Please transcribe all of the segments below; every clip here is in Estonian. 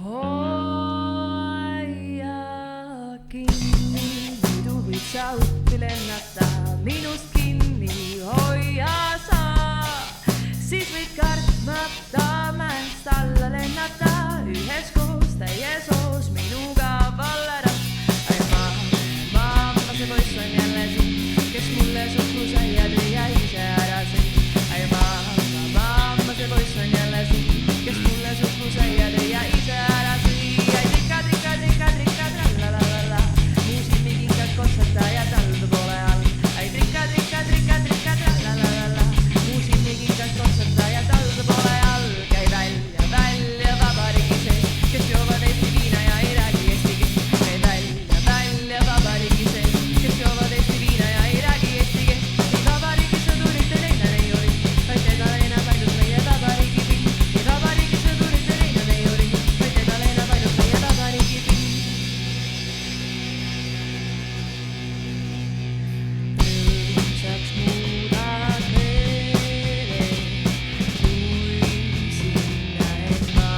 Hoia kinni, muidu võid sa õppi lennata minust kinni. Hoia sa, siis võid kartmata mäest alla lennata. Üheskoos täies hoos minuga vallera. Ai mamma, see poiss on jälle siin, kes mulle suhkrusaia tõi ja ise ära sõi. Ai mamma, see poiss on jälle siin, kes mulle suhkrusaia tõi ja ise ära sõi. Ai trika, tralalala, mu silmikingad kontsata ja taldu pole all. Ai trika, tralalala, mu silmikingad kontsata ja taldu pole all. Käi välja vabariigi sees, kes joovad Eesti viina ja ei räägi eesti keelt. Käi välja vabariigi sees, kes joovad Eesti viina ja ei räägi eesti keelt. Ei vabariigi sõdurite leina ei ori, vaid teda leinab ainult meie vabariigi pind. Ei vabariigi sõdurite leina ei ori, vaid teda leinab ainult meie vabariigi pind. Rõõmsaks muudad meele, kui sinna et ma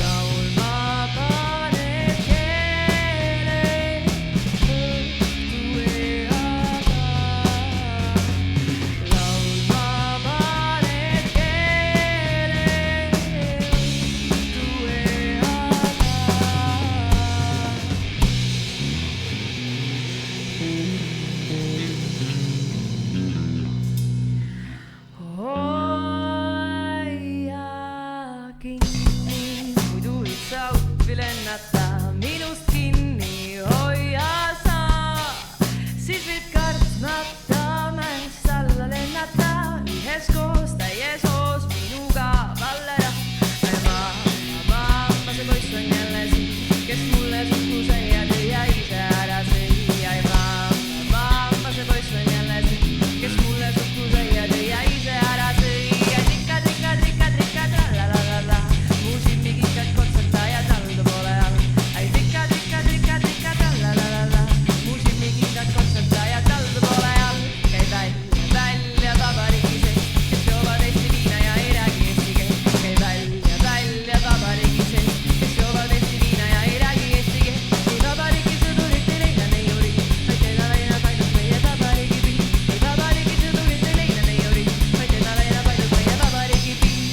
laulma paned keele, õhtu eaga. Laulma paned keele, õhtu eaga. Hoia kinni, muidu võid sa õppi lennata minust kinni. Hoia sa, siis võid kartmata mäest alla lennata. Üheskoos täies hoos minuga vallera. Ai mamma, see poiss on jälle siin, kes mulle suhkrusaia tõi ja ise ära sõi. Ai mamma, see poiss on jälle siin, kes mulle suhkrusaia tõi ja ise ära sõi. Ai trika, tralalala, mu silmikingad kontsata ja taldu pole all. Ai trika, tralalala, mu silmikingad kontsata ja taldu pole all. Käi välja vabariigi sees, kes joovad Eesti viina ja ei räägi eesti keelt. Käi välja vabariigi sees, kes joovad Eesti viina ja ei räägi eesti keelt. Ei vabariigi sõdurite leina ei ori, vaid teda leinab ainult meie vabariigi pind. Ei vabariigi sõdurite leina ei ori, vaid teda leinab ainult meie vabariigi pind.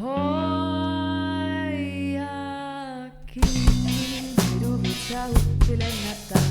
Hoia kinni, muidu võid sa õppi lennata